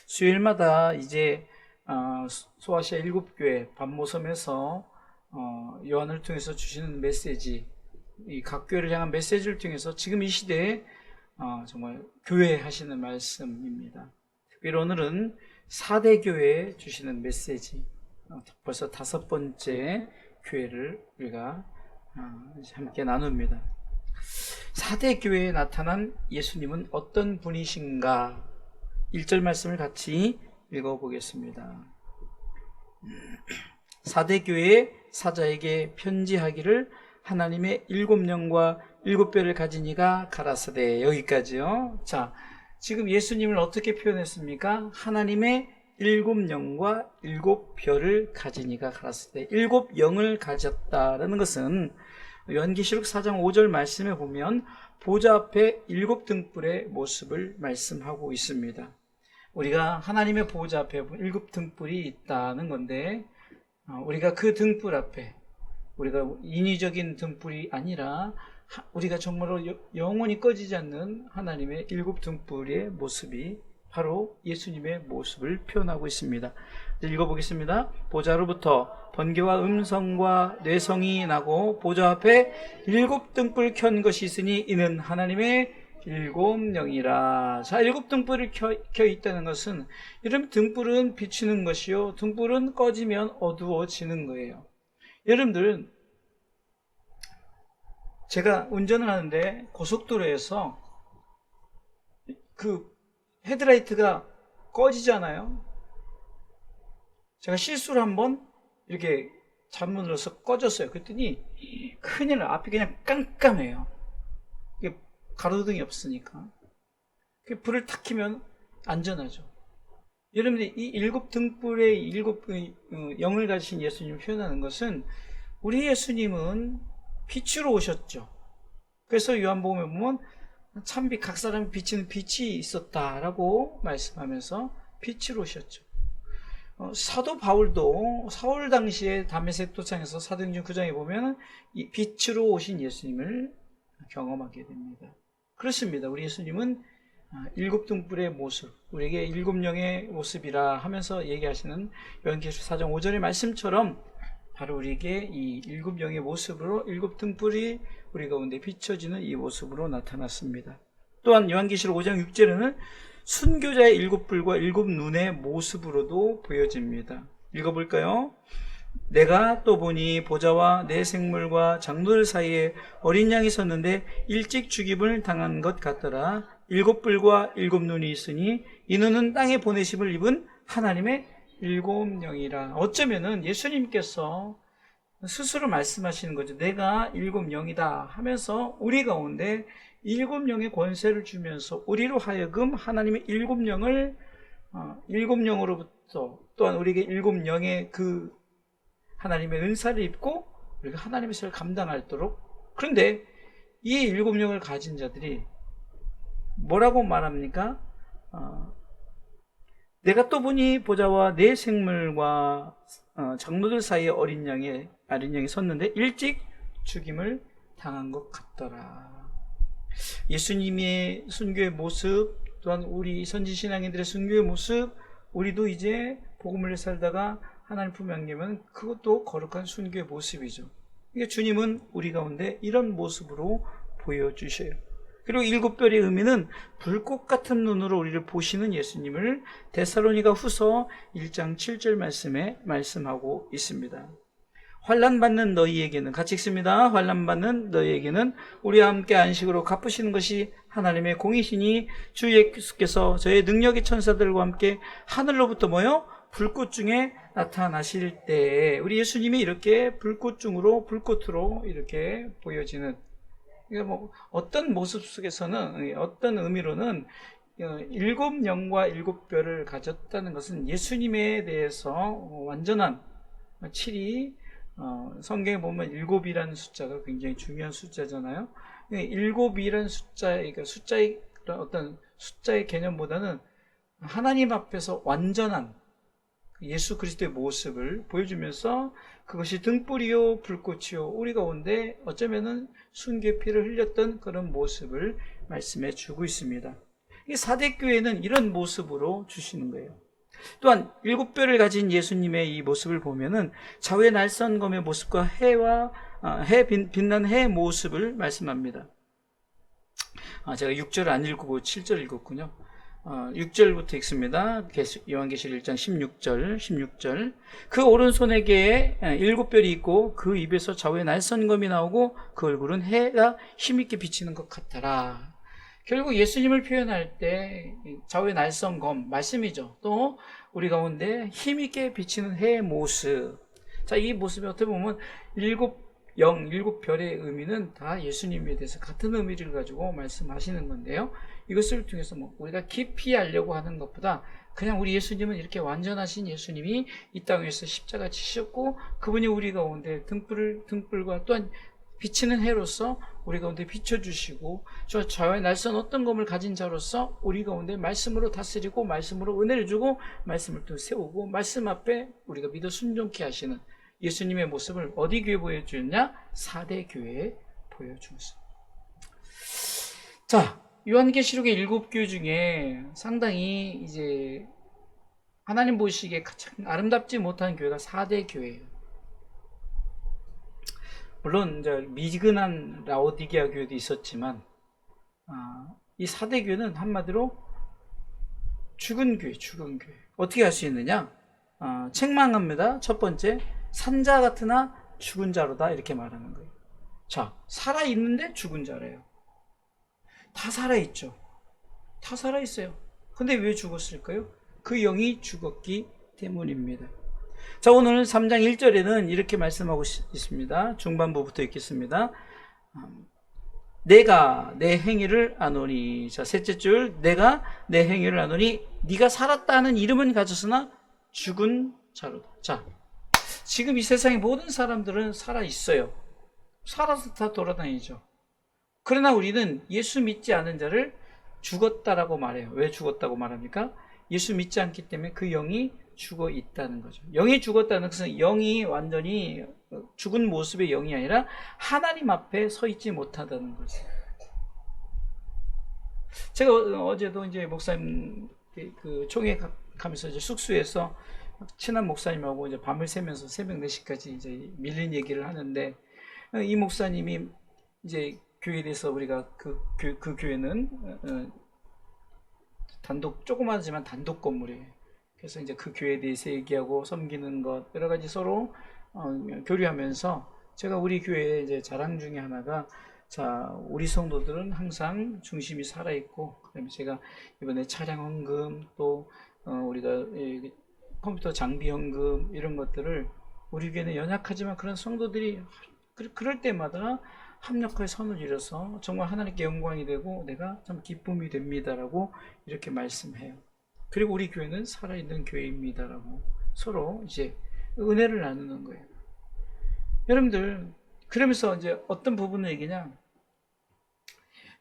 수요일마다 이제 소아시아 7교회 밤모섬에서 요한을 통해서 주시는 메시지, 이 각 교회를 향한 메시지를 통해서 지금 이 시대에 정말 교회 하시는 말씀입니다. 특별히 오늘은 4대 교회에 주시는 메시지, 벌써 5번째 교회를 우리가 함께 나눕니다. 4대 교회에 나타난 예수님은 어떤 분이신가? 1절 말씀을 같이 읽어보겠습니다. 4대 교회의 사자에게 편지하기를 하나님의 7영과 7뼈를 가진 이가 가라사대. 여기까지요. 자, 지금 예수님을 어떻게 표현했습니까? 하나님의 7영과 7뼈를 가진 이가 가라사대. 7영을 가졌다라는 것은 요한계시록 4장 5절 말씀에 보면 보좌 앞에 7등불의 모습을 말씀하고 있습니다. 우리가 하나님의 보좌 앞에 7등불이 있다는 건데, 우리가 그 등불 앞에, 우리가 인위적인 등불이 아니라 우리가 정말로 영원히 꺼지지 않는 하나님의 7등불의 모습이 바로 예수님의 모습을 표현하고 있습니다. 읽어보겠습니다. 보좌로부터 번개와 음성과 뇌성이 나고 보좌 앞에 7등불 켠 것이 있으니 이는 하나님의 7영이라. 자, 7등불이 켜 있다는 것은, 여러분, 등불은 비추는 것이요, 등불은 꺼지면 어두워지는 거예요. 여러분들, 제가 운전을 하는데 고속도로에서 그 헤드라이트가 꺼지잖아요. 제가 실수로 한번 이렇게 잘못 눌러서 꺼졌어요. 그랬더니 큰일 나. 앞이 그냥 깜깜해요. 이게 가로등이 없으니까. 불을 탁 켜면 안전하죠. 여러분들이 이 7등불의 7영을 가지신 예수님을 표현하는 것은, 우리 예수님은 빛으로 오셨죠. 그래서 요한복음에 보면 참빛, 각 사람이 비치는 빛이 있었다라고 말씀하면서 빛으로 오셨죠. 사도 바울도 사울 당시에 다메섹 도창에서 사도행전 9장에 보면 이 빛으로 오신 예수님을 경험하게 됩니다. 그렇습니다. 우리 예수님은 7등불의 모습, 우리에게 7영의 모습이라 하면서 얘기하시는 요한계시록 4장 5절의 말씀처럼 바로 우리에게 이 7영의 모습으로 7등불이 우리 가운데 비춰지는 이 모습으로 나타났습니다. 또한 요한계시록 5장 6절에는 순교자의 7불과 7눈의 모습으로도 보여집니다. 읽어볼까요? 내가 또 보니 보좌와 내 생물과 장로들 사이에 어린 양이 섰는데 일찍 죽임을 당한 것 같더라. 7뿔과 7눈이 있으니 이 눈은 땅에 보내심을 입은 하나님의 7영이라. 어쩌면은 예수님께서 스스로 말씀하시는 거죠. 내가 7영이다 하면서 우리 가운데 7영의 권세를 주면서 우리로 하여금 하나님의 7영을 7영으로부터 또한 우리에게 7영의 그 하나님의 은사를 입고 우리가 하나님의 것을 감당하도록. 그런데 이 7영을 가진 자들이 뭐라고 말합니까? 내가 또 보니 보좌와 내 생물과 장로들 사이에 어린 양이 섰는데 일찍 죽임을 당한 것 같더라. 예수님의 순교의 모습, 또한 우리 선지신앙인들의 순교의 모습, 우리도 이제 복음을 살다가 하나님 품에 안기면 그것도 거룩한 순교의 모습이죠. 그러니까 주님은 우리 가운데 이런 모습으로 보여주셔요. 그리고 7별의 의미는 불꽃 같은 눈으로 우리를 보시는 예수님을 데살로니가 후서 1장 7절 말씀에 말씀하고 있습니다. 환난받는 너희에게는, 같이 읽습니다. 환난받는 너희에게는 우리와 함께 안식으로 갚으시는 것이 하나님의 공이시니 주 예수께서 저의 능력의 천사들과 함께 하늘로부터 뭐요? 불꽃 중에 나타나실 때에 우리 예수님이 이렇게 불꽃으로 이렇게 보여지는, 그러니까 어떤 모습 속에서는, 어떤 의미로는 7영과 7뼈를 가졌다는 것은 예수님에 대해서 완전한 7이, 성경에 보면 7이라는 숫자가 굉장히 중요한 숫자잖아요. 7이라는 그러니까 숫자의 어떤 숫자의 개념보다는 하나님 앞에서 완전한 예수 그리스도의 모습을 보여주면서 그것이 등불이요 불꽃이요 우리 가운데 어쩌면은 순교의 피를 흘렸던 그런 모습을 말씀해 주고 있습니다. 이 사대교회는 이런 모습으로 주시는 거예요. 또한 7뼈를 가진 예수님의 이 모습을 보면은 좌우의 날선검의 모습과 빛난 해의 모습을 말씀합니다. 제가 6절 안 읽고 7절 읽었군요. 6절부터 읽습니다. 요한계시록 1장 16절. 그 오른손에게 7뼈이 있고 그 입에서 좌우의 날선검이 나오고 그 얼굴은 해가 힘있게 비치는 것 같더라. 결국 예수님을 표현할 때 좌우의 날선검 말씀이죠. 또 우리 가운데 힘있게 비치는 해의 모습. 자, 이 모습이 어떻게 보면 7별의 의미는 다 예수님에 대해서 같은 의미를 가지고 말씀하시는 건데요. 이것을 통해서 우리가 깊이 알려고 하는 것보다 그냥 우리 예수님은 이렇게 완전하신 예수님이 이 땅에서 십자가 지셨고 그분이 우리 가운데 등불과 또한 비치는 해로서 우리 가운데 비춰주시고 저 좌우의 날선 어떤 검을 가진 자로서 우리 가운데 말씀으로 다스리고 말씀으로 은혜를 주고 말씀을 또 세우고 말씀 앞에 우리가 믿어 순종케 하시는 예수님의 모습을 어디 교회에 보여주느냐? 사대 교회에 보여주었습니다. 자, 요한계시록의 7교회 중에 상당히 이제 하나님 보시기에 가장 아름답지 못한 교회가 사대 교회예요. 물론 이제 미근한 라오디게아 교회도 있었지만 이 사대 교회는 한마디로 죽은 교회. 어떻게 할 수 있느냐? 책망합니다. 첫 번째, 산자 같으나 죽은 자로다 이렇게 말하는 거예요. 자, 살아있는데 죽은 자래요. 다 살아있죠. 다 살아있어요. 근데 왜 죽었을까요? 그 영이 죽었기 때문입니다. 자, 오늘 3장 1절에는 이렇게 말씀하고 있습니다. 중반부부터 읽겠습니다. 내가 내 행위를 아노니. 자, 셋째 줄, 내가 내 행위를 아노니 네가 살았다는 이름은 가졌으나 죽은 자로다. 자, 지금 이 세상의 모든 사람들은 살아있어요. 살아서 다 돌아다니죠. 그러나 우리는 예수 믿지 않은 자를 죽었다라고 말해요. 왜 죽었다고 말합니까? 예수 믿지 않기 때문에 그 영이 죽어 있다는 거죠. 영이 죽었다는 것은 영이 완전히 죽은 모습의 영이 아니라 하나님 앞에 서 있지 못하다는 거죠. 제가 어제도 이제 목사님 그 총회 가면서 이제 숙소에서 친한 목사님하고 이제 밤을 새면서 새벽 4시까지 이제 밀린 얘기를 하는데 이 목사님이 이제 교회에 대해서 우리가 그 교회는 조그마하지만 단독 건물이에요. 그래서 이제 그 교회에 대해서 얘기하고 섬기는 것 여러 가지 서로 교류하면서 제가 우리 교회의 이제 자랑 중에 하나가 자, 우리 성도들은 항상 중심이 살아있고 그다음에 제가 이번에 차량 헌금 또 우리가 컴퓨터 장비 헌금 이런 것들을 우리 교회는 연약하지만 그런 성도들이 그럴 때마다 합력하여 선을 이뤄서 정말 하나님께 영광이 되고 내가 참 기쁨이 됩니다라고 이렇게 말씀해요. 그리고 우리 교회는 살아있는 교회입니다라고 서로 이제 은혜를 나누는 거예요. 여러분들 그러면서 이제 어떤 부분을 얘기냐?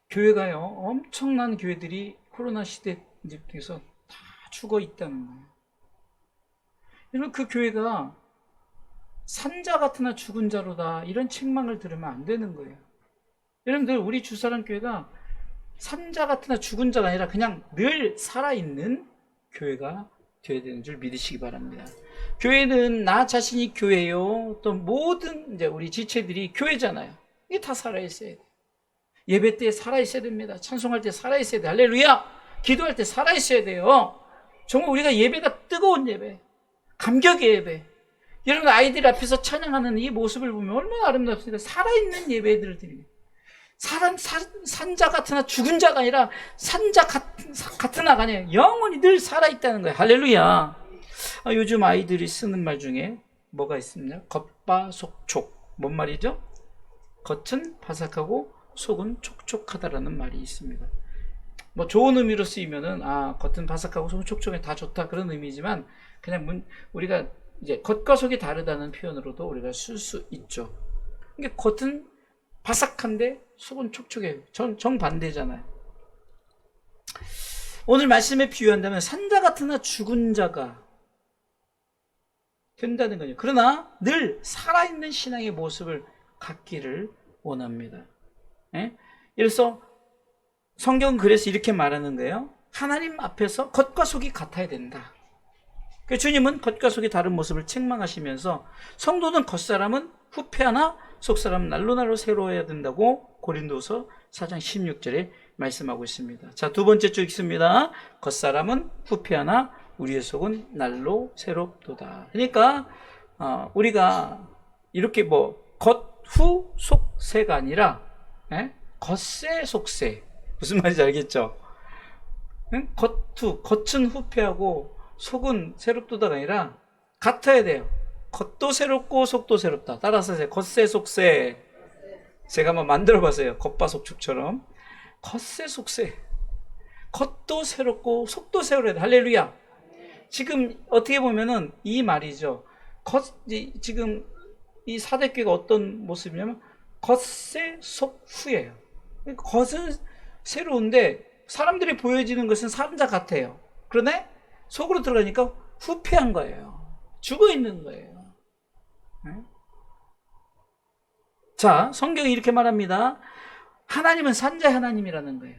교회가요 엄청난 교회들이 코로나 시대 중에서 다 죽어 있다는 거예요. 여러분 그 교회가 산자 같으나 죽은 자로다 이런 책망을 들으면 안 되는 거예요. 여러분들 우리 주사랑 교회가 산자 같으나 죽은 자가 아니라 그냥 늘 살아있는 교회가 되어야 되는 줄 믿으시기 바랍니다. 교회는 나 자신이 교회요 또 모든 이제 우리 지체들이 교회잖아요. 이게 다 살아있어야 돼요. 예배 때 살아있어야 됩니다. 찬송할 때 살아있어야 돼요. 할렐루야. 기도할 때 살아있어야 돼요. 정말 우리가 예배가 뜨거운 예배 감격의 예배 여러분 아이들 앞에서 찬양하는 이 모습을 보면 얼마나 아름답습니까? 살아있는 예배들을 드립니다. 산자 같으나 죽은 자가 아니라 산자 같으나가 아니라 영원히 늘 살아있다는 거예요. 할렐루야. 요즘 아이들이 쓰는 말 중에 뭐가 있습니까? 겉바속촉. 뭔 말이죠? 겉은 바삭하고 속은 촉촉하다라는 말이 있습니다. 뭐 좋은 의미로 쓰이면은 겉은 바삭하고 속은 촉촉해 다 좋다 그런 의미지만 그냥 우리가 이제 겉과 속이 다르다는 표현으로도 우리가 쓸 수 있죠. 그러니까 겉은 바삭한데 속은 촉촉해요. 정반대잖아요. 오늘 말씀에 비유한다면 산자 같으나 죽은 자가 된다는 거죠. 그러나 늘 살아있는 신앙의 모습을 갖기를 원합니다. 예? 그래서 성경은 그래서 이렇게 말하는 거예요. 하나님 앞에서 겉과 속이 같아야 된다. 그 주님은 겉과 속이 다른 모습을 책망하시면서 성도는 겉사람은 후패하나 속사람은 날로 새로워야 된다고 고린도서 4장 16절에 말씀하고 있습니다. 자, 두 번째 쭉 읽습니다. 겉사람은 후패하나 우리의 속은 날로 새롭도다. 그러니까 우리가 이렇게 겉후 속세가 아니라 겉세 속세. 무슨 말인지 알겠죠? 겉은 후패하고 속은 새롭도다가 아니라 같아야 돼요. 겉도 새롭고 속도 새롭다. 따라서 겉세 속세. 제가 한번 만들어 봤어요. 겉바속촉처럼. 겉세 속세. 겉도 새롭고 속도 새로워야 돼. 할렐루야. 지금 어떻게 보면은 이 말이죠. 지금 이 사대교회가 어떤 모습이냐면 겉세 속후예요. 겉은 새로운데 사람들이 보여지는 것은 산자 같아요. 그러네 속으로 들어가니까 후패한 거예요. 죽어 있는 거예요. 자, 성경이 이렇게 말합니다. 하나님은 산자의 하나님이라는 거예요.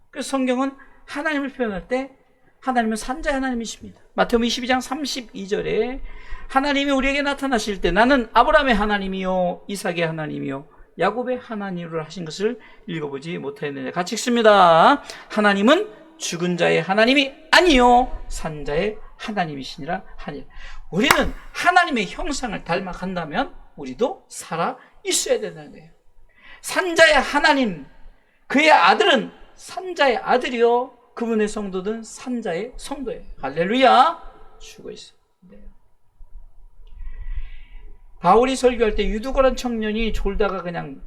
그래서 성경은 하나님을 표현할 때 하나님은 산자의 하나님이십니다. 마태복음 22장 32절에 하나님이 우리에게 나타나실 때 나는 아브라함의 하나님이요 이삭의 하나님이요 야곱의 하나님으로 하신 것을 읽어보지 못하였느냐. 같이 읽습니다. 하나님은 죽은 자의 하나님이 아니요 산자의 하나님이시니라 하니. 우리는 하나님의 형상을 닮아간다면 우리도 살아 있어야 된다는 거예요. 산자의 하나님, 그의 아들은 산자의 아들이요 그분의 성도든 산자의 성도예요. 할렐루야. 죽어 있어요. 네. 바울이 설교할 때 유두거란 청년이 졸다가 그냥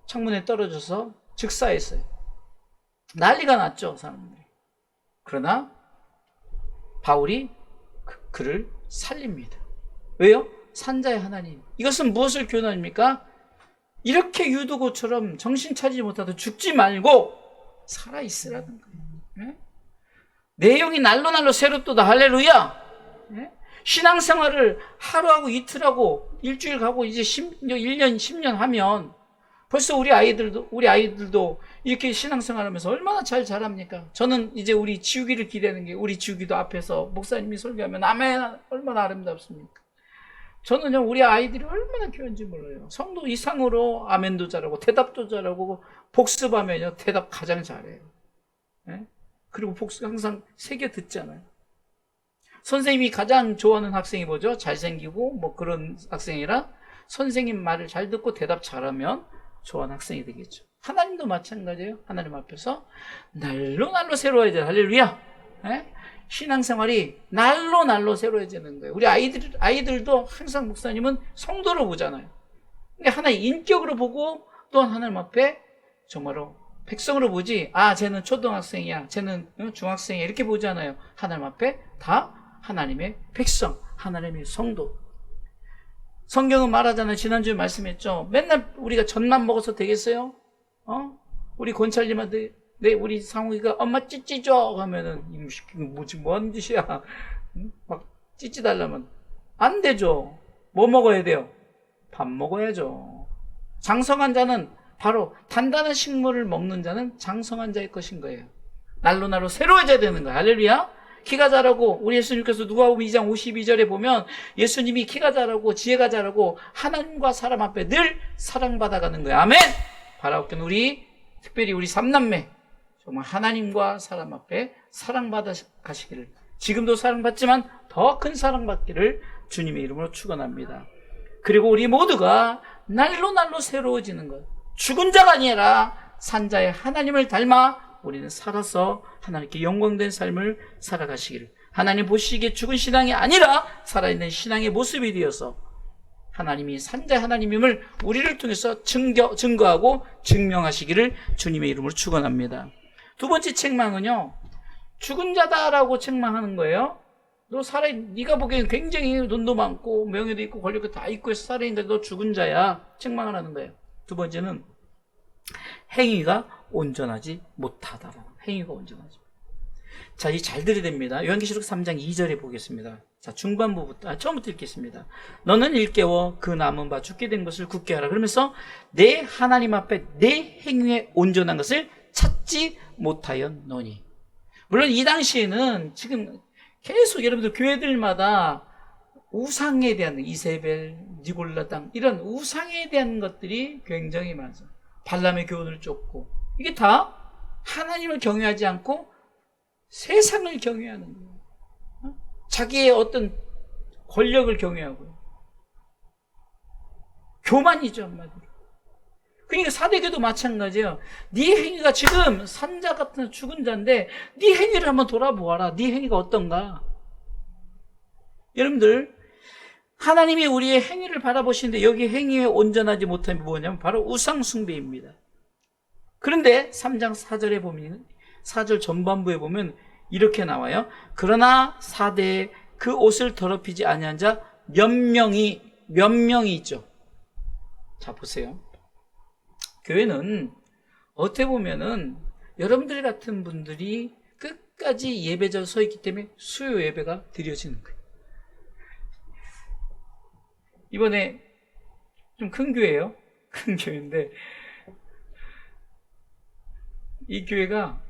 창문에 떨어져서 즉사했어요. 난리가 났죠, 사람들이. 그러나 바울이 그를 살립니다. 왜요? 산자의 하나님. 이것은 무엇을 교훈합니까? 이렇게 유두고처럼 정신 차리지 못하도 죽지 말고 살아있으라는 거예요. 네? 내용이 날로 새롭도다. 할렐루야. 네? 신앙생활을 하루하고 이틀하고 일주일 가고 이제 1년 10년 하면 벌써 우리 아이들도 이렇게 신앙생활 하면서 얼마나 잘 자랍니까? 저는 이제 우리 지우기를 기대하는 게 우리 지우기도 앞에서 목사님이 설교하면 아멘 얼마나 아름답습니까? 저는 우리 아이들이 얼마나 귀한지 몰라요. 성도 이상으로 아멘도 잘하고 대답도 잘하고 복습하면요 대답 가장 잘해요. 네? 그리고 복습 항상 새겨 듣잖아요. 선생님이 가장 좋아하는 학생이 뭐죠? 잘생기고 뭐 그런 학생이라 선생님 말을 잘 듣고 대답 잘하면 좋아하는 학생이 되겠죠. 하나님도 마찬가지예요. 하나님 앞에서 날로 새로워져야 돼. 할렐루야. 네? 신앙생활이 날로 새로워지는 거예요. 우리 아이들도 항상 목사님은 성도로 보잖아요. 근데 하나의 인격으로 보고 또 하나님 앞에 정말로 백성으로 보지, 쟤는 초등학생이야, 쟤는 중학생이야, 이렇게 보잖아요. 하나님 앞에 다 하나님의 백성, 하나님의 성도. 성경은 말하잖아요. 지난주에 말씀했죠. 맨날 우리가 젖만 먹어서 되겠어요? 우리 권찰님한테 우리 상욱이가 엄마 찌찌 줘 하면은 뭐하는 짓이야. 막 찌찌 달라면 안 되죠. 뭐 먹어야 돼요? 밥 먹어야죠. 장성한 자는 바로 단단한 식물을 먹는 자는 장성한 자의 것인 거예요. 날로 새로워져야 되는 거예요. 할렐루야. 키가 자라고 우리 예수님께서 누가복음 2장 52절에 보면 예수님이 키가 자라고 지혜가 자라고 하나님과 사람 앞에 늘 사랑받아가는 거예요. 아멘. 바라옵기는 우리 특별히 우리 삼남매 정말 하나님과 사람 앞에 사랑받아 가시기를, 지금도 사랑받지만 더 큰 사랑받기를 주님의 이름으로 축원합니다. 그리고 우리 모두가 날로 새로워지는 것, 죽은 자가 아니라 산자의 하나님을 닮아 우리는 살아서 하나님께 영광된 삶을 살아가시기를, 하나님 보시기에 죽은 신앙이 아니라 살아있는 신앙의 모습이 되어서 하나님이 산자의 하나님임을 우리를 통해서 증거하고 증명하시기를 주님의 이름으로 축원합니다. 두 번째 책망은요, 죽은 자다라고 책망하는 거예요. 너 네가 보기엔 굉장히 돈도 많고 명예도 있고 권력도 다 있고 해서 살아있는데 너 죽은 자야. 책망을 하는 거예요. 두 번째는 행위가 온전하지 못하다라는, 행위가 온전하지. 자, 이 잘 들어야 됩니다. 요한계시록 3장 2절에 보겠습니다. 자, 중반부부터, 처음부터 읽겠습니다. 너는 일깨워 그 남은 바 죽게 된 것을 굳게 하라. 그러면서 내 하나님 앞에 내 행위에 온전한 것을 찾지 못하였노니. 물론 이 당시에는 지금 계속 여러분들 교회들마다 우상에 대한 이세벨, 니골라당 이런 우상에 대한 것들이 굉장히 많아요. 발람의 교훈을 쫓고 이게 다 하나님을 경외하지 않고 세상을 경외하는 거예요. 자기의 어떤 권력을 경외하고요. 교만이죠, 한마디로. 그러니까 사대교도 마찬가지예요. 네 행위가 지금 산자 같은 죽은 자인데 네 행위를 한번 돌아보아라. 네 행위가 어떤가? 여러분들 하나님이 우리의 행위를 바라보시는데 여기 행위에 온전하지 못함이 뭐냐면 바로 우상 숭배입니다. 그런데 3장 4절에 보면 4절 전반부에 보면 이렇게 나와요. 그러나 사대에 그 옷을 더럽히지 아니한 자 몇 명이 있죠. 자 보세요. 교회는 어떻게 보면은 여러분들 같은 분들이 끝까지 예배자로 서 있기 때문에 수요 예배가 드려지는 거예요. 이번에 좀 큰 교회예요. 큰 교회인데 이 교회가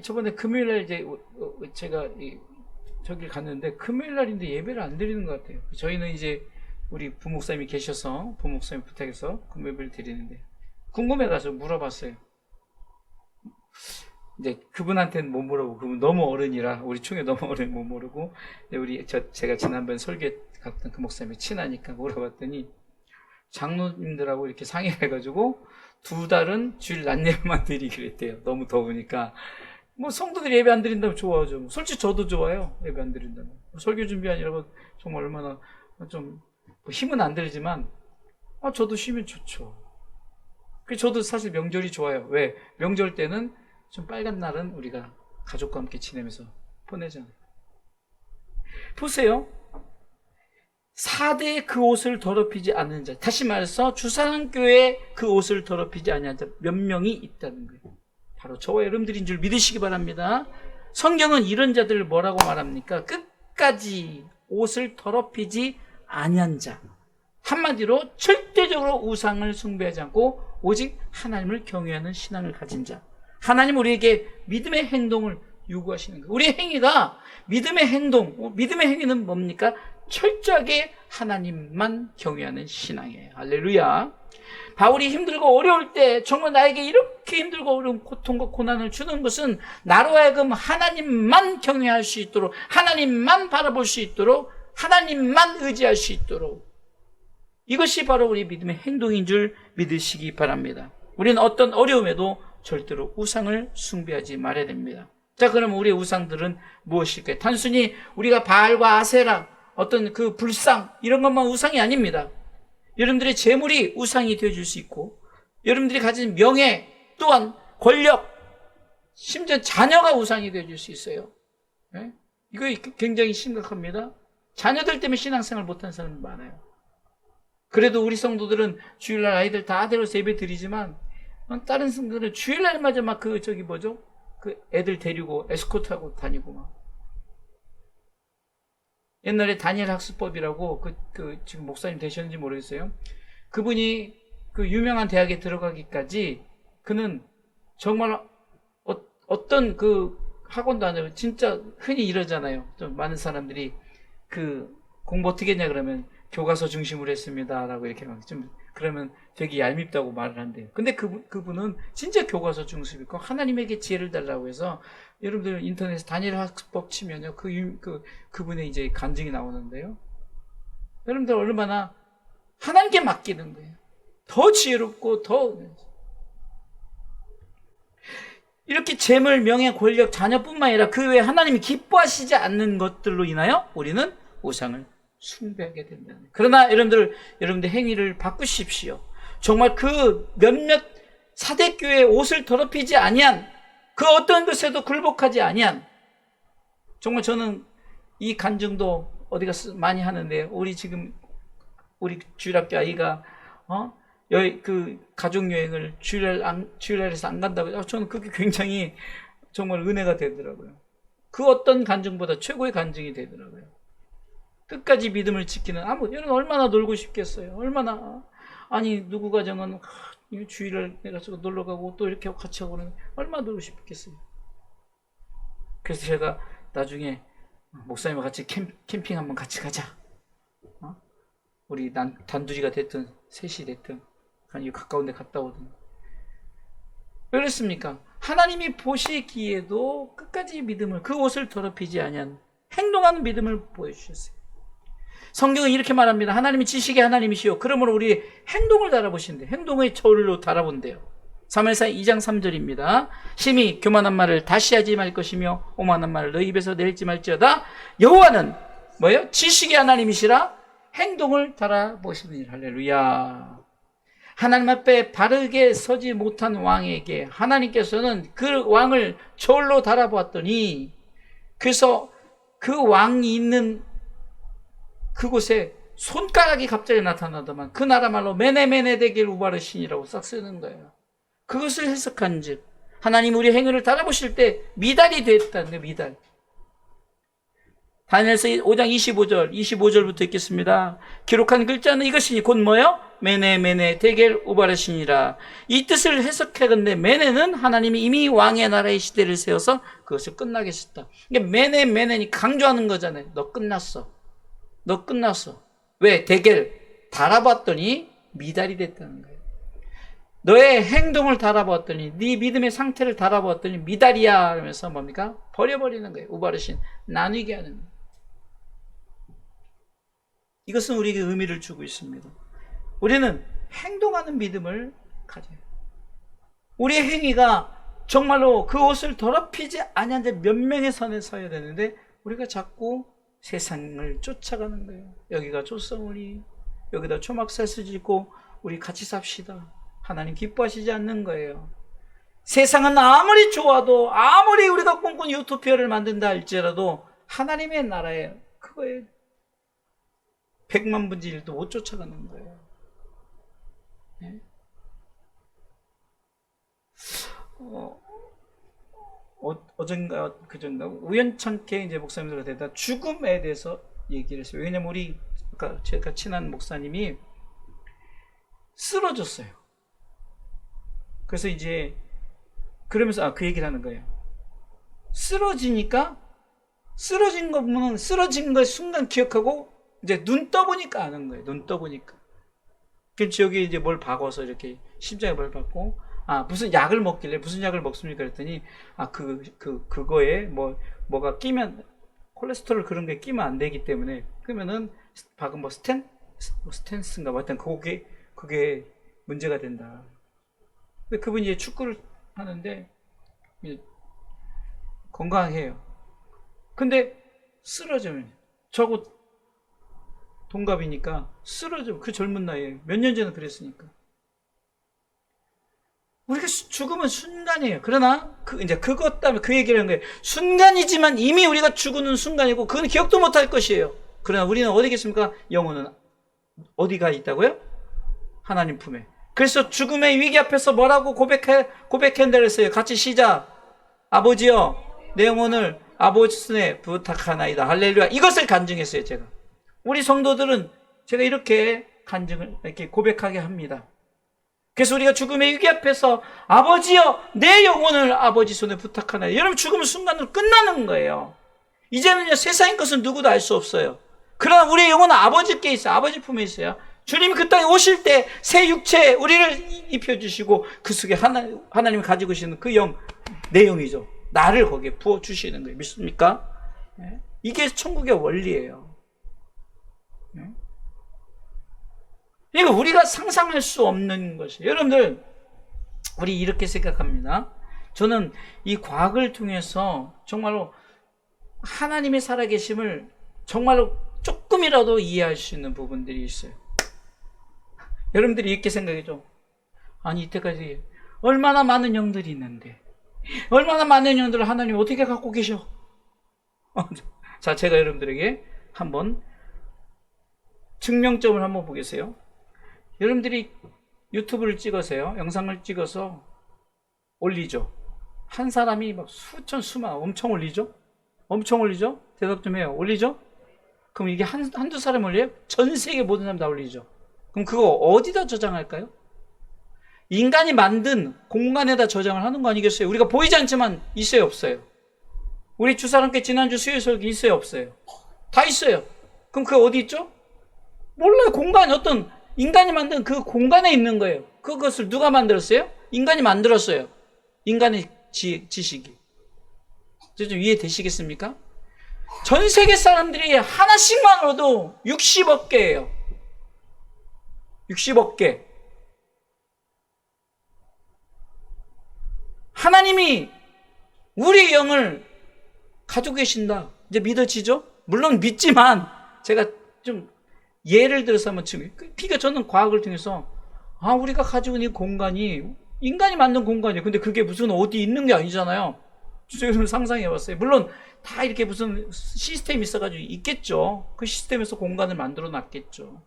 저번에 금요일날 이제 제가 저기 갔는데 금요일날인데 예배를 안 드리는 것 같아요. 저희는 이제 우리 부목사님이 계셔서 부목사님 부탁해서 금요일을 드리는데 궁금해가지고 물어봤어요. 이제 그분한테는 못 물어보고 그분 너무 어른이라 우리 총회 너무 어른 못 모르고 제가 지난번 설교 갔던 그 목사님이 친하니까 물어봤더니 장로님들하고 이렇게 상의해가지고 2달은 주일 낮 예배만 드리기로 했대요. 너무 더우니까. 뭐 성도들이 예배 안 드린다면 좋아하죠. 솔직히 저도 좋아요. 예배 안 드린다면. 설교 준비하느라고 정말 얼마나 좀 힘은 안 들지만 저도 쉬면 좋죠. 저도 사실 명절이 좋아요. 왜? 명절 때는 좀 빨간 날은 우리가 가족과 함께 지내면서 보내잖아요. 보세요. 4대의 그 옷을 더럽히지 않는 자, 다시 말해서 주상교회의 그 옷을 더럽히지 않는 자 몇 명이 있다는 거예요. 바로 저와 여러분들인 줄 믿으시기 바랍니다. 성경은 이런 자들을 뭐라고 말합니까? 끝까지 옷을 더럽히지 아니한 자, 한마디로 절대적으로 우상을 숭배하지 않고 오직 하나님을 경외하는 신앙을 가진 자. 하나님 우리에게 믿음의 행동을 요구하시는 거예요. 우리의 행위가 믿음의 행위는 뭡니까? 철저하게 하나님만 경외하는 신앙이에요. 할렐루야. 바울이 힘들고 어려울 때 정말 나에게 이렇게 힘들고 어려운 고통과 고난을 주는 것은 나로 하여금 하나님만 경외할 수 있도록, 하나님만 바라볼 수 있도록, 하나님만 의지할 수 있도록, 이것이 바로 우리 믿음의 행동인 줄 믿으시기 바랍니다. 우리는 어떤 어려움에도 절대로 우상을 숭배하지 말아야 됩니다. 자, 그럼 우리의 우상들은 무엇일까요? 단순히 우리가 바알과 아세라, 어떤 그 불상, 이런 것만 우상이 아닙니다. 여러분들의 재물이 우상이 되어줄 수 있고, 여러분들이 가진 명예 또한 권력, 심지어 자녀가 우상이 되어줄 수 있어요. 네? 이거 굉장히 심각합니다. 자녀들 때문에 신앙생활 못하는 사람이 많아요. 그래도 우리 성도들은 주일날 아이들 다 데려서 예배 드리지만 다른 성도들은 주일날마저 막 그 애들 데리고 에스코트하고 다니고 막. 옛날에 다니엘 학습법이라고 지금 목사님 되셨는지 모르겠어요. 그분이 그 유명한 대학에 들어가기까지 그는 정말 어떤 그 학원도 안 하고 진짜 흔히 이러잖아요. 좀 많은 사람들이 그 공부 어떻게 했냐 그러면 교과서 중심으로 했습니다라고 이렇게 막 좀 그러면 되게 얄밉다고 말을 한대요. 근데 그분은 진짜 교과서 중심이고 하나님에게 지혜를 달라고 해서 여러분들 인터넷에 다니엘 학습법 치면요 그분의 이제 간증이 나오는데요. 여러분들 얼마나 하나님께 맡기는 거예요. 더 지혜롭고 더 이렇게 재물, 명예, 권력, 자녀뿐만 아니라 그 외에 하나님이 기뻐하시지 않는 것들로 인하여 우리는 우상을 숭배하게 된다는 거예요. 그러나 여러분들 행위를 바꾸십시오. 정말 그 몇몇 사대교회의 옷을 더럽히지 아니한 그 어떤 것에도 굴복하지 아니한, 정말 저는 이 간증도 어디가 많이 하는데 우리 주일학교 아이가 그 가족여행을 주일날에서 안 간다고 저는 그게 굉장히 정말 은혜가 되더라고요. 그 어떤 간증보다 최고의 간증이 되더라고요. 끝까지 믿음을 지키는 여러분 얼마나 놀고 싶겠어요. 얼마나. 아니 누구 가정은 주일을 내가지고 놀러 가고 또 이렇게 같이 하고 그러면 얼마나 놀고 싶겠어요. 그래서 제가 나중에 목사님과 같이 캠핑 한번 같이 가자. 우리 단둘이가 됐든 셋이 됐든 이 가까운 데 갔다 오든. 왜 그랬습니까? 하나님이 보시기에도 끝까지 믿음을, 그 옷을 더럽히지 아니한 행동하는 믿음을 보여주셨어요. 성경은 이렇게 말합니다. 하나님이 지식의 하나님이시오. 그러므로 우리 행동을 달아보신대. 행동의 저울로 달아본대요. 사무엘상 2장 3절입니다. 심히 교만한 말을 다시 하지 말 것이며 오만한 말을 너 입에서 내지 말지어다. 여호와는 뭐예요? 지식의 하나님이시라 행동을 달아보시느니라. 할렐루야. 하나님 앞에 바르게 서지 못한 왕에게 하나님께서는 그 왕을 저울로 달아보았더니, 그래서 그 왕이 있는 그곳에 손가락이 갑자기 나타나더만 그 나라 말로 메네메네 데겔 우바르신이라고 싹 쓰는 거예요. 그것을 해석한 즉 하나님 우리 행위를 달아보실 때 미달이 됐다는 거예요. 미달. 다니엘서 5장 25절부터 읽겠습니다. 기록한 글자는 이것이니 곧 뭐요? 메네메네 데겔 우바르신이라. 이 뜻을 해석하건대 메네는 하나님이 이미 왕의 나라의 시대를 세워서 그것을 끝나게 했다. 이게 메네메네니 강조하는 거잖아요. 너 끝났어. 너 끝났어. 왜? 데겔 달아봤더니 미달이 됐다는 거예요. 너의 행동을 달아봤더니, 네 믿음의 상태를 달아봤더니 미달이야 하면서 뭡니까? 버려버리는 거예요. 우바르신, 나뉘게 하는 거예요. 이것은 우리에게 의미를 주고 있습니다. 우리는 행동하는 믿음을 가져요. 우리의 행위가 정말로 그 옷을 더럽히지 아니한 몇 명의 선에 서야 되는데 우리가 자꾸 세상을 쫓아가는 거예요. 여기가 조성우리, 여기다 초막살수 짓고 우리 같이 삽시다. 하나님 기뻐하시지 않는 거예요. 세상은 아무리 좋아도, 아무리 우리가 꿈꾼 유토피아를 만든다 할지라도 하나님의 나라에 그거에 100만 분의 1도 못 쫓아가는 거예요. 네? 어젠가 그전가 우연찮게 이제 목사님들과 대다 죽음에 대해서 얘기를 했어요. 왜냐면 우리 제가 친한 목사님이 쓰러졌어요. 그래서 이제 그러면서 그 얘기를 하는 거예요. 쓰러지니까 쓰러진 거 보면 쓰러진 걸 순간 기억하고 이제 눈 떠보니까 아는 거예요. 눈 떠보니까. 그래서 여기 이제 뭘 박아서 이렇게 심장에 뭘 박고, 무슨 약을 먹길래 무슨 약을 먹습니까? 그랬더니 그거에 뭐가 끼면 콜레스테롤 그런 게 끼면 안 되기 때문에, 그러면은 박은 스탠스인가 뭐 하여튼 그게 문제가 된다. 근데 그분이 이제 축구를 하는데 건강해요. 근데 쓰러지면, 저하고 동갑이니까 쓰러지면, 그 젊은 나이에 몇 년 전에 그랬으니까. 우리가 죽으면 순간이에요. 그러나 이제 그것 때문에 그 얘기를 한 거예요. 순간이지만 이미 우리가 죽는 순간이고 그건 기억도 못할 것이에요. 그러나 우리는 어디 있습니까? 영혼은 어디가 있다고요? 하나님 품에. 그래서 죽음의 위기 앞에서 뭐라고 고백한다 그랬어요. 같이 시작. 아버지여, 내 영혼을 아버지 손에 부탁하나이다. 할렐루야. 이것을 간증했어요, 제가. 우리 성도들은 제가 이렇게 이렇게 고백하게 합니다. 그래서 우리가 죽음의 위기 앞에서 아버지여, 내 영혼을 아버지 손에 부탁하나이다. 여러분, 죽으면 순간으로 끝나는 거예요. 이제는요, 세상의 것은 누구도 알 수 없어요. 그러나 우리의 영혼은 아버지께 있어요. 아버지 품에 있어요. 주님이 그 땅에 오실 때 새 육체 우리를 입혀주시고 그 속에 하나님이 가지고 계시는 그 영, 내 영이죠. 나를 거기에 부어주시는 거예요. 믿습니까? 네? 이게 천국의 원리예요. 네? 이거 우리가 상상할 수 없는 것이에요. 여러분들, 우리 이렇게 생각합니다. 저는 이 과학을 통해서 정말로 하나님의 살아계심을 정말로 조금이라도 이해할 수 있는 부분들이 있어요. 여러분들이 이렇게 생각해줘. 아니, 이때까지 얼마나 많은 영들이 있는데, 얼마나 많은 영들을 하나님이 어떻게 갖고 계셔? 자, 제가 여러분들에게 한번 증명점을 한번 보겠어요. 여러분들이 유튜브를 찍으세요. 영상을 찍어서 올리죠. 한 사람이 막 수천, 수만, 엄청 올리죠? 엄청 올리죠? 대답 좀 해요. 올리죠? 그럼 이게 한두 사람 올려요? 전 세계 모든 사람 다 올리죠. 그럼 그거 어디다 저장할까요? 인간이 만든 공간에다 저장을 하는 거 아니겠어요? 우리가 보이지 않지만 있어요, 없어요? 우리 주사람께 지난주 수요 설교 있어요, 없어요? 다 있어요. 그럼 그거 어디 있죠? 몰라요. 공간, 어떤 인간이 만든 그 공간에 있는 거예요. 그것을 누가 만들었어요? 인간이 만들었어요. 인간의 지식이. 좀 이해되시겠습니까? 전 세계 사람들이 하나씩만으로도 60억 개예요. 60억 개. 하나님이 우리의 영을 가지고 계신다. 이제 믿어지죠? 물론 믿지만 제가 좀 예를 들어서 한번 지금 그러니까 저는 과학을 통해서 우리가 가지고 있는 공간이 인간이 만든 공간이에요. 근데 그게 무슨 어디 있는 게 아니잖아요. 제가 상상해봤어요. 물론 다 이렇게 무슨 시스템이 있어가지고 있겠죠. 그 시스템에서 공간을 만들어 놨겠죠.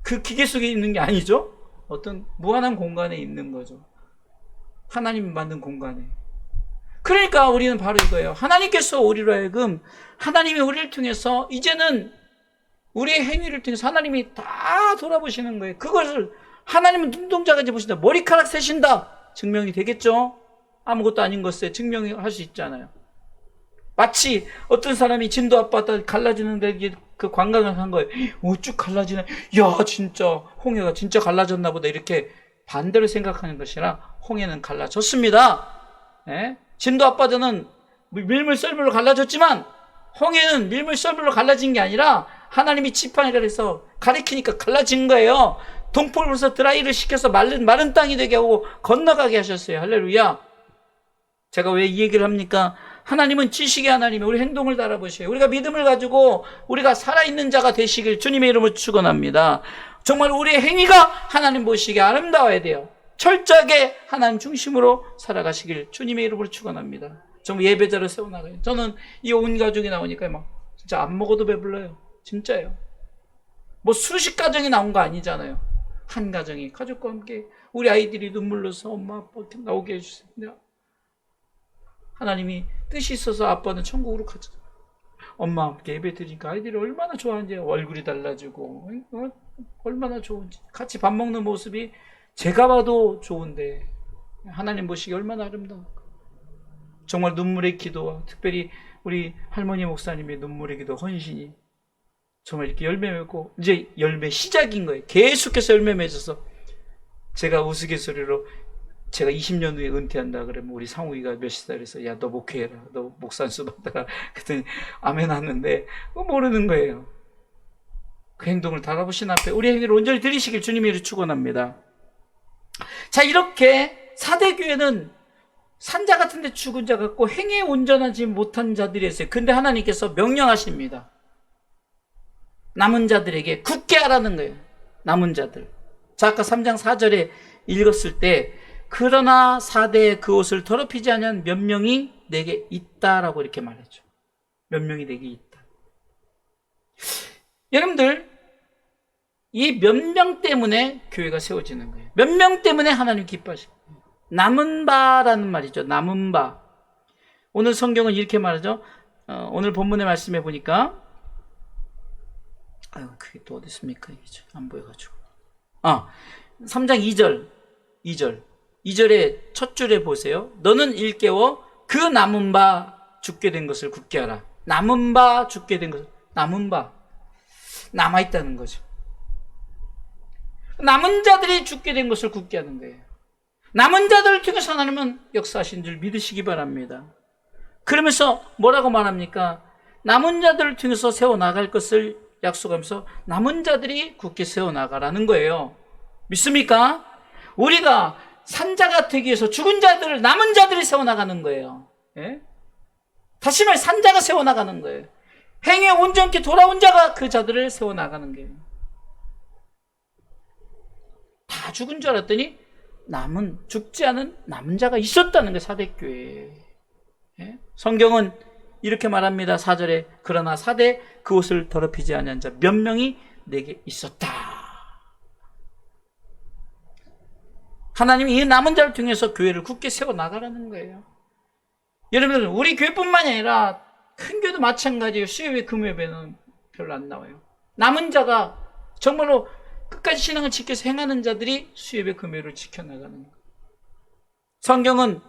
그 기계 속에 있는 게 아니죠. 어떤 무한한 공간에 있는 거죠. 하나님이 만든 공간에. 그러니까 우리는 바로 이거예요. 하나님께서 우리로 하여금 하나님이 우리를 통해서 이제는 우리의 행위를 통해서 하나님이 다 돌아보시는 거예요. 그것을 하나님은 눈동자까지 보신다. 머리카락 세신다. 증명이 되겠죠. 아무것도 아닌 것에 증명할 수 있잖아요. 마치 어떤 사람이 진도 앞바다 갈라지는데 그 관광을 한 거예요. 쭉 갈라지네. 야, 진짜 홍해가 진짜 갈라졌나 보다. 이렇게 반대로 생각하는 것이라 홍해는 갈라졌습니다. 예? 진도 앞바다는 밀물 썰물로 갈라졌지만 홍해는 밀물 썰물로 갈라진 게 아니라 하나님이 지팡이를 해서 가리키니까 갈라진 거예요. 동포로서 드라이를 시켜서 마른 땅이 되게 하고 건너가게 하셨어요. 할렐루야. 제가 왜 이 얘기를 합니까? 하나님은 지식의 하나님이 우리 행동을 달아보셔요. 우리가 믿음을 가지고 우리가 살아있는 자가 되시길 주님의 이름으로 축원합니다. 정말 우리의 행위가 하나님 보시기에 아름다워야 돼요. 철저하게 하나님 중심으로 살아가시길 주님의 이름으로 축원합니다. 정말 예배자를 세워나가요. 저는 이 온 가족이 나오니까 막 진짜 안 먹어도 배불러요. 진짜예요. 뭐 수십 가정이 나온 거 아니잖아요. 한 가정이 가족과 함께 우리 아이들이 눈물로서 엄마 아빠 나오게 해주세요. 하나님이 뜻이 있어서 아빠는 천국으로 가죠. 엄마와 함께 예배 드리니까 아이들이 얼마나 좋아하는지, 얼굴이 달라지고 얼마나 좋은지, 같이 밥 먹는 모습이 제가 봐도 좋은데 하나님 보시기 얼마나 아름다울까. 정말 눈물의 기도와 특별히 우리 할머니 목사님의 눈물의 기도, 헌신이 정말 이렇게 열매 맺고 이제 열매 시작인 거예요. 계속해서 열매 맺어서 제가 우스갯소리로 제가 20년 후에 은퇴한다 그러면 우리 상욱이가 몇십 살에서 야, 너 목회해라. 너 목산수 받아라. 그랬더니 아멘 하는데 모르는 거예요. 그 행동을 달아보신 앞에 우리 행위를 온전히 드리시길 주님이 축원합니다. 자, 이렇게 사대교회는 산자 같은 데 죽은 자 같고 행위에 온전하지 못한 자들이 있어요. 근데 하나님께서 명령하십니다. 남은 자들에게 굳게 하라는 거예요. 남은 자들. 자, 아까 3장 4절에 읽었을 때 그러나 사대에 그 옷을 더럽히지 않은 몇 명이 내게 있다라고 이렇게 말했죠. 몇 명이 내게 있다. 여러분들, 이 몇 명 때문에 교회가 세워지는 거예요. 몇 명 때문에 하나님 기뻐하시고. 남은 바라는 말이죠. 남은 바. 오늘 성경은 이렇게 말하죠. 오늘 본문의 말씀해 보니까 그게 또 어디 있습니까? 이게 안 보여가지고. 3장 2절의 첫 줄에 보세요. 너는 일깨워 그 남은 바 죽게 된 것을 굳게 하라. 남은 바 죽게 된 것을, 남은 바 남아있다는 거죠. 남은 자들이 죽게 된 것을 굳게 하는 거예요. 남은 자들을 통해서 하나님은 역사하신 줄 믿으시기 바랍니다. 그러면서 뭐라고 말합니까? 남은 자들을 통해서 세워나갈 것을 약속하면서 남은 자들이 굳게 세워나가라는 거예요. 믿습니까? 우리가 산자가 되기 위해서 죽은 자들을, 남은 자들이 세워나가는 거예요. 예? 다시 말해 산자가 세워나가는 거예요. 행위에 온전케 돌아온 자가 그 자들을 세워나가는 거예요. 다 죽은 줄 알았더니 죽지 않은 남은 자가 있었다는 거예요. 사대교회에. 예? 성경은 이렇게 말합니다. 4절에 그러나 사대 그 옷을 더럽히지 아니한 자 몇 명이 내게 있었다. 하나님이 이 남은 자를 통해서 교회를 굳게 세워나가라는 거예요. 여러분, 우리 교회뿐만이 아니라 큰 교회도 마찬가지예요. 수요일 금요일에는 별로 안 나와요. 남은 자가 정말로 끝까지 신앙을 지켜서 행하는 자들이 수협의 금요를 지켜나가는 거예요. 성경은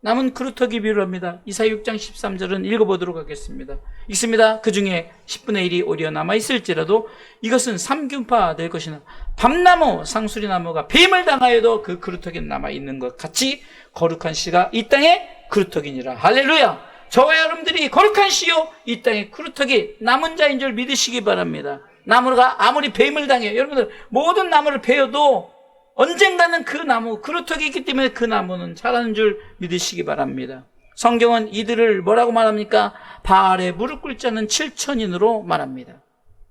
남은 그루터기 비유를 합니다. 이사야 6장 13절은 읽어보도록 하겠습니다. 읽습니다. 그 중에 10분의 1이 오리어 남아있을지라도 이것은 삼균파 될 것이나 밤나무 상수리나무가 뱀을 당하여도 그 그루터기는 남아있는 것 같이 거룩한 씨가 이 땅에 그루터기니라. 할렐루야. 저와 여러분들이 거룩한 씨요 이 땅에 그루터기 남은 자인 줄 믿으시기 바랍니다. 나무가 아무리 뱀을 당해요, 여러분들 모든 나무를 베어도 언젠가는 그 나무 그루터기 있기 때문에 그 나무는 자라는 줄 믿으시기 바랍니다. 성경은 이들을 뭐라고 말합니까? 바알에 무릎 꿇지 않는 7천인으로 말합니다.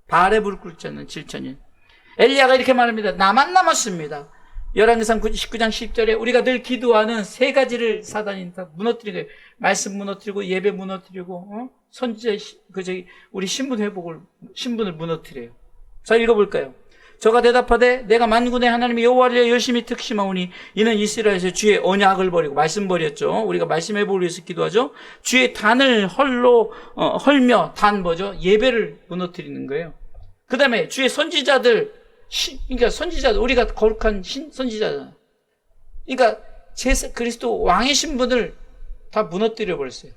바알에 무릎 꿇지 않는 7천인. 엘리야가 이렇게 말합니다. 나만 남았습니다. 열왕기상 19장 10절에 우리가 늘 기도하는 세 가지를 사단이 다 무너뜨리고, 말씀 무너뜨리고, 예배 무너뜨리고, 선지자, 우리 신분을 무너뜨려요. 자, 읽어볼까요? 저가 대답하되 내가 만군의 하나님의 여호와를 열심히 특심하오니 이는 이스라엘에서 주의 언약을 버리고, 말씀 버렸죠. 우리가 말씀 회복을 위해서 기도하죠. 주의 단을 헐며, 단 뭐죠? 예배를 무너뜨리는 거예요. 그 다음에 주의 선지자들, 그러니까 선지자들, 우리가 거룩한 선지자잖아요. 그러니까 그리스도 왕의 신분을 다 무너뜨려 버렸어요.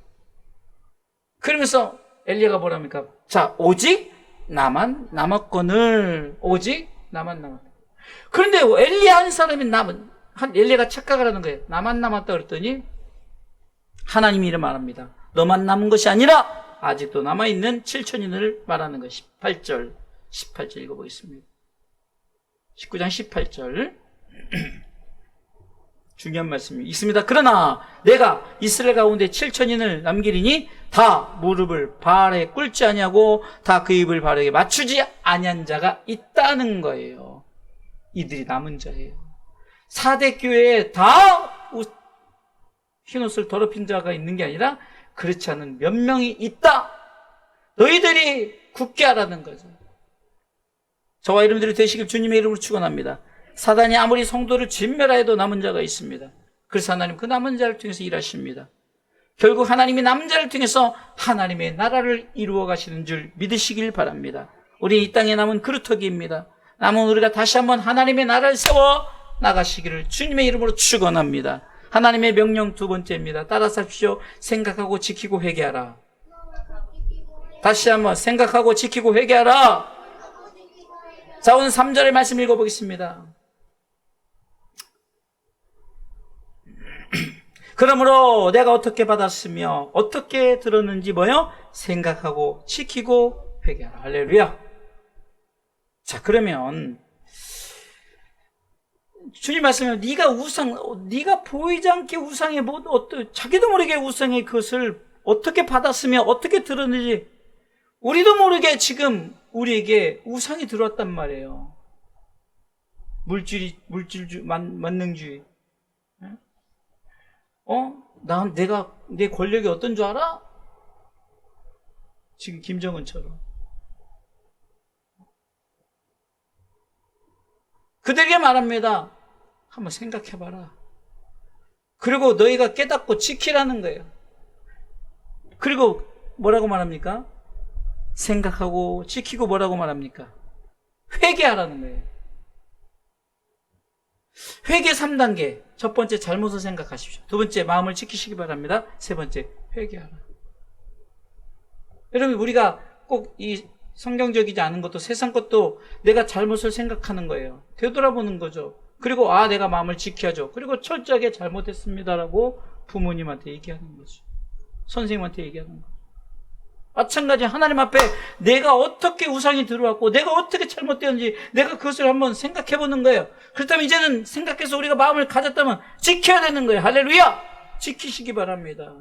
그러면서 엘리야가 뭐랍니까? 자, 오직 나만 남았거늘. 오직 나만 남았다. 그런데 엘리야 한 사람이 엘리야가 착각을 하는 거예요. 나만 남았다 그랬더니 하나님이 이렇게 말합니다. 너만 남은 것이 아니라 아직도 남아있는 7천인을 말하는 것. 18절 읽어보겠습니다. 19장 18절 중요한 말씀이 있습니다. 그러나 내가 이스라엘 가운데 7천인을 남기리니 다 무릎을 바알에 꿇지 아니하고 다 그 입을 바알에게 맞추지 아니한 자가 있다는 거예요. 이들이 남은 자예요. 4대 교회에 다 흰옷을 더럽힌 자가 있는 게 아니라 그렇지 않은 몇 명이 있다. 너희들이 굳게 하라는 거죠. 저와 여러분들이 되시길 주님의 이름으로 축원합니다. 사단이 아무리 성도를 진멸하여도 남은 자가 있습니다. 그래서 하나님 그 남은 자를 통해서 일하십니다. 결국 하나님이 남은 자를 통해서 하나님의 나라를 이루어 가시는 줄 믿으시길 바랍니다. 우리 이 땅에 남은 그루터기입니다. 남은 우리가 다시 한번 하나님의 나라를 세워 나가시기를 주님의 이름으로 축원합니다. 하나님의 명령 두 번째입니다. 따라서 하십시오. 생각하고 지키고 회개하라. 다시 한번 생각하고 지키고 회개하라. 자, 오늘 3절의 말씀 읽어보겠습니다. 그러므로 내가 어떻게 받았으며 어떻게 들었는지 뭐요? 생각하고 지키고 회개하라. 할렐루야. 자, 그러면 주님 말씀은 네가 보이지 않게 우상의 자기도 모르게 우상의 것을 어떻게 받았으며 어떻게 들었는지 우리도 모르게 지금 우리에게 우상이 들어왔단 말이에요. 만능주의. 내가 내 권력이 어떤 줄 알아? 지금 김정은처럼. 그들에게 말합니다. 한번 생각해봐라. 그리고 너희가 깨닫고 지키라는 거예요. 그리고 뭐라고 말합니까? 생각하고 지키고 뭐라고 말합니까? 회개하라는 거예요. 회개 3단계. 첫 번째, 잘못을 생각하십시오. 두 번째, 마음을 지키시기 바랍니다. 세 번째, 회개하라. 여러분, 우리가 꼭 이 성경적이지 않은 것도 세상 것도 내가 잘못을 생각하는 거예요. 되돌아보는 거죠. 그리고 내가 마음을 지켜야죠. 그리고 철저하게 잘못했습니다라고 부모님한테 얘기하는 거죠. 선생님한테 얘기하는 거죠. 마찬가지 하나님 앞에 내가 어떻게 우상이 들어왔고 내가 어떻게 잘못되었는지 내가 그것을 한번 생각해 보는 거예요. 그렇다면 이제는 생각해서 우리가 마음을 가졌다면 지켜야 되는 거예요. 할렐루야! 지키시기 바랍니다.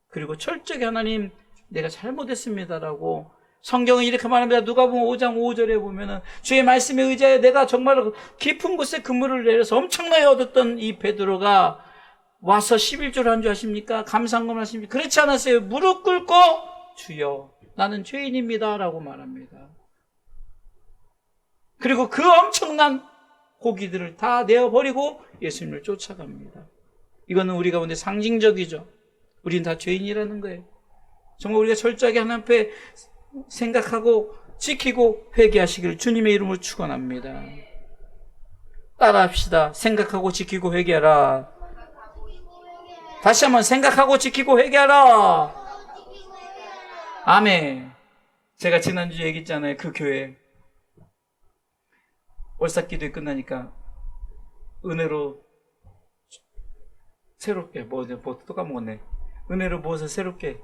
그리고 철저하게 하나님 내가 잘못했습니다라고 성경은 이렇게 말합니다. 누가복음 5장 5절에 보면은 주의 말씀에 의지하여 내가 정말 깊은 곳에 그물을 내려서 엄청나게 얻었던 이 베드로가 와서 11조를 한 줄 아십니까? 감사한금 하십니까? 그렇지 않았어요. 무릎 꿇고 주여 나는 죄인입니다 라고 말합니다. 그리고 그 엄청난 고기들을 다 내어버리고 예수님을 쫓아갑니다. 이거는 우리 가운데 상징적이죠. 우리는 다 죄인이라는 거예요. 정말 우리가 철저하게 하나님 앞에 생각하고 지키고 회개하시기를 주님의 이름으로 축원합니다. 따라합시다. 생각하고 지키고 회개하라. 다시 한번 생각하고 지키고 회개하라. 아멘. 제가 지난주에 얘기했잖아요. 그 교회 월삭기도회 끝나니까 은혜로 새롭게 뭐 또 까먹었네. 은혜로 무엇을 새롭게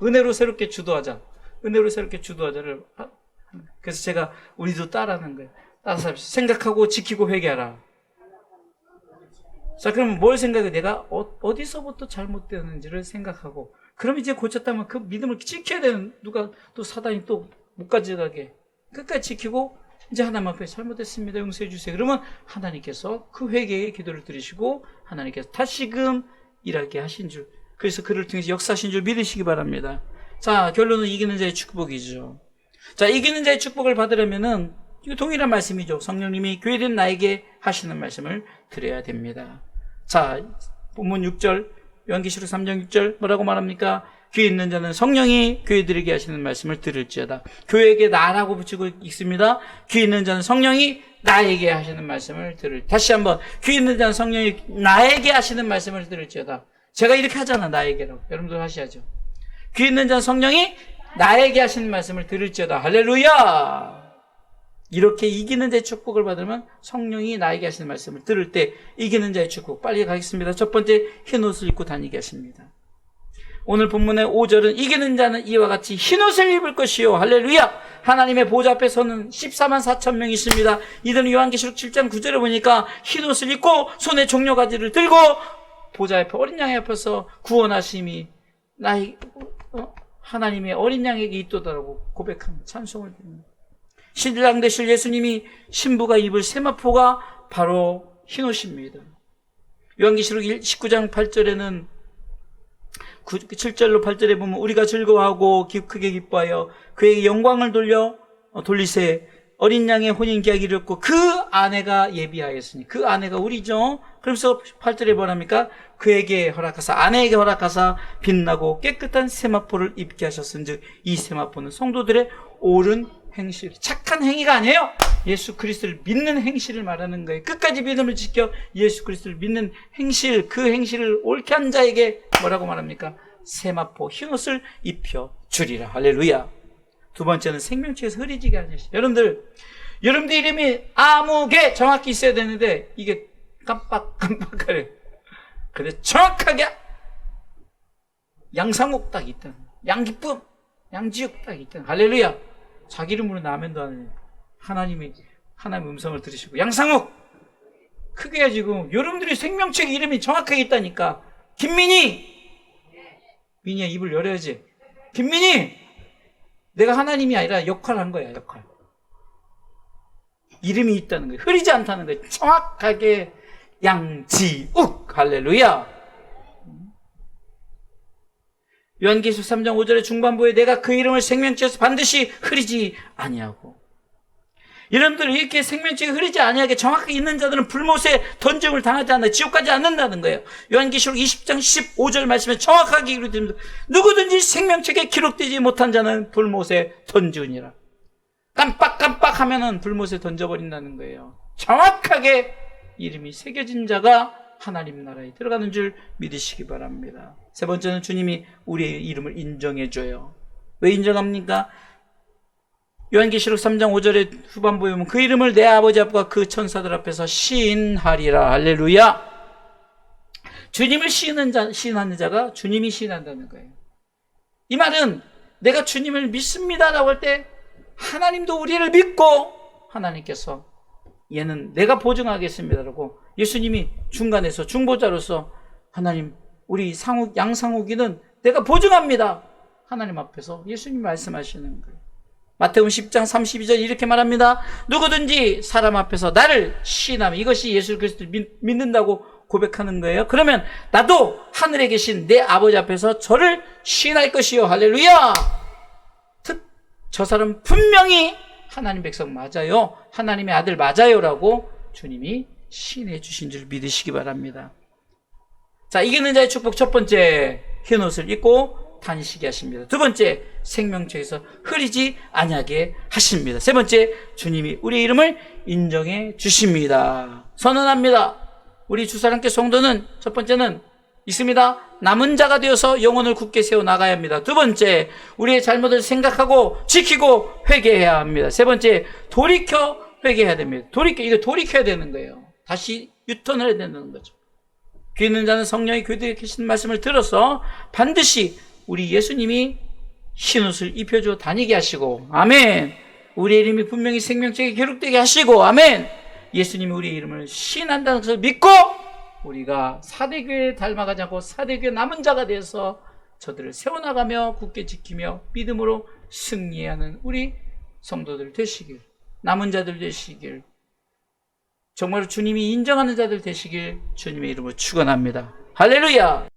은혜로 새롭게 주도하자. 은혜로 새롭게 주도하자를. 그래서 제가 우리도 따라하는 거예요. 따라서 생각하고 지키고 회개하라. 자, 그러면 뭘 생각해? 내가 어디서부터 잘못되었는지를 생각하고, 그럼 이제 고쳤다면 그 믿음을 지켜야 되는, 누가 또 사단이 또 못 가져가게 끝까지 지키고, 이제 하나님 앞에 잘못했습니다. 용서해 주세요. 그러면 하나님께서 그 회개의 기도를 들으시고 하나님께서 다시금 일하게 하신 줄, 그래서 그를 통해서 역사하신 줄 믿으시기 바랍니다. 자, 결론은 이기는 자의 축복이죠. 자, 이기는 자의 축복을 받으려면은 이거 동일한 말씀이죠. 성령님이 교회된 나에게 하시는 말씀을 드려야 됩니다. 자, 본문 6절, 요한계시록 3장 6절 뭐라고 말합니까? 귀에 있는 자는 성령이 교회들에게 하시는 말씀을 들을지어다. 교회에게 나라고 붙이고 있습니다. 귀에 있는 자는 성령이 나에게 하시는 말씀을 다시 한번, 귀에 있는 자는 성령이 나에게 하시는 말씀을 들을지어다. 제가 이렇게 하잖아, 나에게라고. 여러분들 하셔야죠. 귀에 있는 자는 성령이 나에게 하시는 말씀을 들을지어다. 할렐루야! 이렇게 이기는 자의 축복을 받으면 성령이 나에게 하시는 말씀을 들을 때 이기는 자의 축복. 빨리 가겠습니다. 첫 번째, 흰 옷을 입고 다니게 하십니다. 오늘 본문의 5절은 이기는 자는 이와 같이 흰 옷을 입을 것이요. 할렐루야! 하나님의 보좌 앞에 서는 14만 4천 명이 있습니다. 이들은 요한계시록 7장 9절에 보니까 흰 옷을 입고 손에 종려가지를 들고 보좌 앞에 어린 양의 앞에서 구원하심이 하나님의 어린 양에게 있도다라고 고백합니다. 찬송을 드립니다. 신랑 되실 예수님이 신부가 입을 세마포가 바로 흰 옷입니다. 요한계시록 19장 8절에는 7절로 8절에 보면 우리가 즐거워하고 크게 기뻐하여 그에게 영광을 돌리세 어린 양의 혼인 계약이 이뤘고 그 아내가 예비하였으니, 그 아내가 우리죠. 그러면서 8절에 뭐랍니까? 그에게 허락하사, 아내에게 허락하사 빛나고 깨끗한 세마포를 입게 하셨은즉 이 세마포는 성도들의 옳은 행실, 착한 행위가 아니에요. 예수 그리스도를 믿는 행실을 말하는 거예요. 끝까지 믿음을 지켜 예수 그리스도를 믿는 행실, 그 행실을 옳게 한 자에게 뭐라고 말합니까? 세마포 흰옷을 입혀 주리라. 할렐루야. 두 번째는 생명체에서 흐리지게 하시죠. 여러분들 이름이 아무개 정확히 있어야 되는데 이게 깜빡깜빡거려요. 근데 정확하게 양상옥 딱 있다. 양기쁨, 양지옥 딱 있다. 할렐루야. 자기 이름으로 아멘도 안 해요. 하나님의 음성을 들으시고 양상욱 크게 해지고, 여러분들이 생명책 이름이 정확하게 있다니까. 김민희, 민희야 입을 열어야지. 김민희, 내가 하나님이 아니라 역할을 한 거야. 역할. 이름이 있다는 거예요. 흐리지 않다는 거예요. 정확하게 양지욱. 할렐루야. 요한계시록 3장 5절의 중반부에 내가 그 이름을 생명체에서 반드시 흐리지 아니하고. 여러분들 이렇게 생명체가 흐리지 아니하게 정확하게 있는 자들은 불못에 던짐을 당하지 않아 지옥 가지 않는다는 거예요. 요한계시록 20장 15절 말씀에 정확하게 기록됩니다. 누구든지 생명책에 기록되지 못한 자는 불못에 던지우니라. 깜빡깜빡 하면은 불못에 던져버린다는 거예요. 정확하게 이름이 새겨진 자가 하나님 나라에 들어가는 줄 믿으시기 바랍니다. 세 번째는 주님이 우리의 이름을 인정해줘요. 왜 인정합니까? 요한계시록 3장 5절의 후반부에 보면 그 이름을 내 아버지 앞과 그 천사들 앞에서 시인하리라. 할렐루야. 주님을 시인하는 자가 주님이 시인한다는 거예요. 이 말은 내가 주님을 믿습니다라고 할 때 하나님도 우리를 믿고 하나님께서 얘는 내가 보증하겠습니다라고 예수님이 중간에서 중보자로서 하나님 우리 양상욱이는 내가 보증합니다. 하나님 앞에서 예수님이 말씀하시는 거예요. 마태복음 10장 32절 이렇게 말합니다. 누구든지 사람 앞에서 나를 시인하면, 이것이 예수 그리스도를 믿는다고 고백하는 거예요. 그러면 나도 하늘에 계신 내 아버지 앞에서 저를 시인할 것이요. 할렐루야. 저 사람 분명히 하나님 백성 맞아요, 하나님의 아들 맞아요 라고 주님이 시인해 주신 줄 믿으시기 바랍니다. 자, 이기는 자의 축복 첫 번째, 흰옷을 입고 다니시게 하십니다. 두 번째, 생명체에서 흐리지 아니하게 하십니다. 세 번째, 주님이 우리의 이름을 인정해 주십니다. 선언합니다. 우리 주사랑교회 성도는 첫 번째는 있습니다. 남은 자가 되어서 영혼을 굳게 세워 나가야 합니다. 두 번째, 우리의 잘못을 생각하고 지키고 회개해야 합니다. 세 번째, 돌이켜 회개해야 됩니다. 이거 돌이켜야 되는 거예요. 다시 유턴을 해야 되는 거죠. 귀 있는 자는 성령이 교회에 계신 말씀을 들어서 반드시 우리 예수님이 흰옷을 입혀줘 다니게 하시고, 아멘. 우리의 이름이 분명히 생명책에 기록되게 하시고, 아멘. 예수님이 우리의 이름을 시인한다는 것을 믿고 우리가 사대교회에 닮아가지 않고 사대교회 남은 자가 되어서 저들을 세워나가며 굳게 지키며 믿음으로 승리하는 우리 성도들 되시길, 남은 자들 되시길, 정말 주님이 인정하는 자들 되시길 주님의 이름으로 축원합니다. 할렐루야.